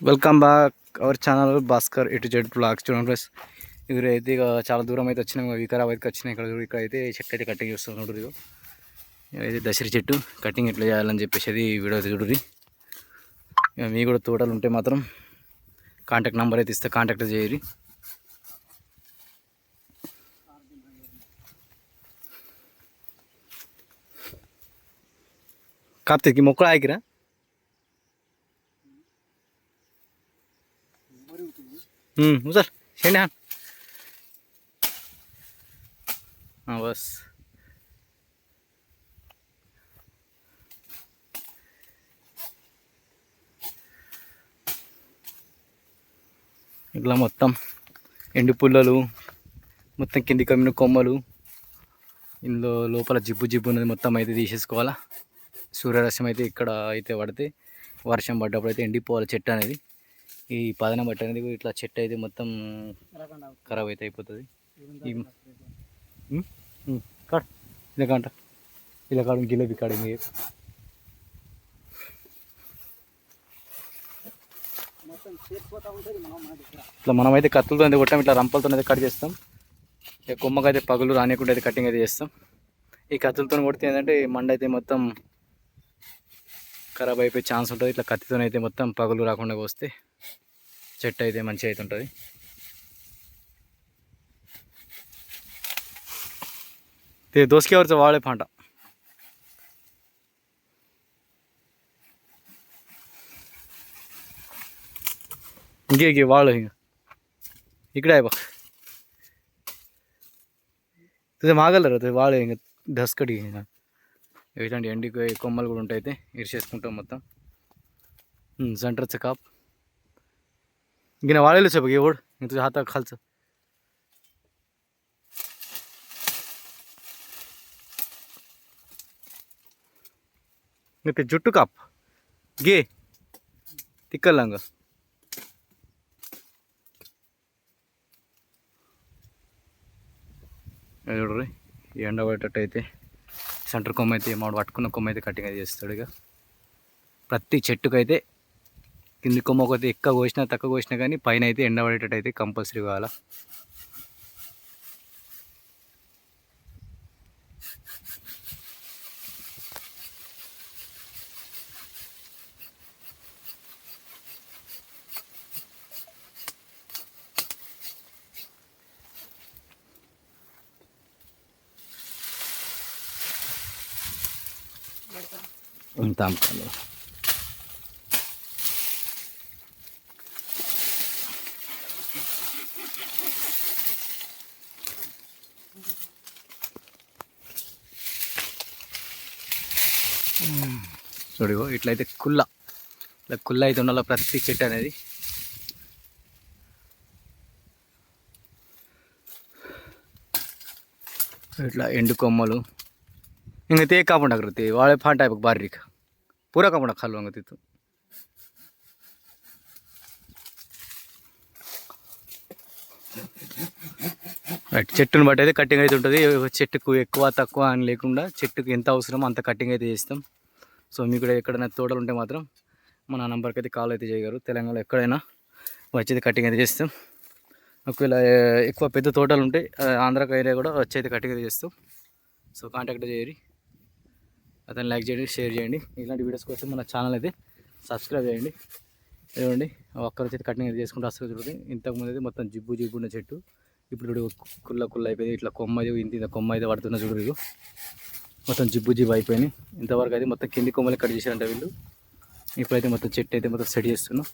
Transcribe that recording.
Welcome back our channel Bhaskar ఎటు Z blogs. చూడండి plus ఇదిగో అయితే ఇక చాలా దూరం అయితే వచ్చినాయి, వికారాబాద్కి వచ్చినాయి. ఇక్కడ అయితే చెట్టు అయితే కటింగ్ చేస్తుంది చూడరు. ఇదైతే దసరి చెట్టు కటింగ్ ఎట్లా చేయాలని చెప్పేసి అది వీడియో అయితే చూడరు. ఇక మీ కూడా తోటలు ఉంటే మాత్రం కాంటాక్ట్ నెంబర్ అయితే ఇస్తే కాంటాక్ట్ చేయరు. కాపుతకి మొక్కలు ఆకిరా సార్ చేయండి బస్. ఇట్లా మొత్తం ఎండు పుల్లలు మొత్తం కింది కమ్మిన కొమ్మలు, ఇందులో లోపల జిబ్బు ఉన్నది మొత్తం అయితే తీసేసుకోవాలా. సూర్యరశ్మి అయితే ఇక్కడ అయితే పడితే వర్షం పడ్డప్పుడు అయితే ఎండిపోవాలి చెట్టు అనేది. ఈ పదన బట్ట అనేది ఇట్లా చెట్టు అయితే మొత్తం ఖరాబ్ అయితే అయిపోతుంది. ఇలా కాంట ఇలా కాడు గిల్లబి కాడు ఇట్లా మనమైతే కత్తులతో అయితే కొట్టాం, ఇట్లా రంపలతో అయితే కట్ చేస్తాం. కొమ్మకైతే పగులు రానియకుండా అయితే కటింగ్ అయితే చేస్తాం. ఈ కత్తులతో కొడితే ఏంటంటే మండ అయితే మొత్తం ఖరాబ్ అయిపోయే ఛాన్స్ ఉంటుంది. ఇట్లా కత్తితో అయితే మొత్తం పగులు రాకుండా వస్తే చెట్టు అయితే మంచిగా అవుతుంటుంది. దోసుకెవరితో వాడే పంట ఇంకే వాళ్ళు ఇక్కడే అయిపో మాగలరు వాళ్ళు ఇంకా దస్కడి ఇట్లాంటి ఎండి కొమ్మలు కూడా ఉంటాయి. అయితే ఇరిచేసుకుంటాం మొత్తం సెంటర్ కాప్ गिना वाळेल छे बघ एवढ तुझ्या हाता खालचं ते जुट्टू काप गे तिक्कल्लांग చూడరు. ఎండ పడేటట్టు అయితే సెంటర్ కొమ్మ అయితే పట్టుకున్న కొమ్మ అయితే కటింగ్ అయితే చేస్తాడు. ఇక ప్రతి చెట్టుకైతే కింది కొమ్మ ఒకటి ఎక్కువ కోసినా తక్కువ కోసినా కానీ పైన అయితే ఎండ పడేటట్టు అయితే కంపల్సరీ కావాలా. ఉంటాం చూడిగో ఇట్లయితే ఇట్లా కుల్ల అయితే ఉండాలి ప్రతి చెట్టు అనేది. ఇట్లా ఎండు కొమ్మలు ఇంక తే కాకుండా అక్కడ వాడే ఫాంట్ అయిపోయి బారీక పూరా కాకుండా కళ్ళు అంగ తిత్తు చెట్టును బట్టి అయితే కటింగ్ అయితే ఉంటుంది. చెట్టుకు ఎక్కువ తక్కువ అని లేకుండా చెట్టుకు ఎంత అవసరమో అంత కటింగ్ అయితే చేస్తాం. సో మీకు కూడా ఎక్కడైనా తోటలు ఉంటే మాత్రం మన నంబర్కి అయితే కాల్ అయితే చేయగలరు. తెలంగాణలో ఎక్కడైనా వచ్చేది కటింగ్ అయితే చేస్తాం. ఒకవేళ ఎక్కువ పెద్ద తోటలు ఉంటే ఆంధ్రాకి ఏరియా కూడా వచ్చేది కటింగ్ అయితే చేస్తాం. సో కాంటాక్ట్ చేయరి. అతను లైక్ చేయండి, షేర్ చేయండి. ఇలాంటి వీడియోస్ కోసం మన ఛానల్ అయితే సబ్స్క్రైబ్ చేయండి. ఇవ్వండి ఒక్కరు వచ్చేది కటింగ్ అయితే చేసుకుంటూ వస్తుంది. చూడండి ఇంతకుముందు అయితే మొత్తం జిబ్బు ఉన్న చెట్టు ఇప్పుడు కుల్ల అయిపోయింది. ఇట్లా కొమ్మ ఇంత కొమ్మ అయితే పడుతున్న చూడు మొత్తం జిబ్బు అయిపోయినాయి. ఇంతవరకు అయితే మొత్తం కింది కొమ్మలే కట్ చేశారంట వీళ్ళు. ఇప్పుడైతే మొత్తం చెట్టు అయితే మొత్తం సెట్ చేస్తున్నాం.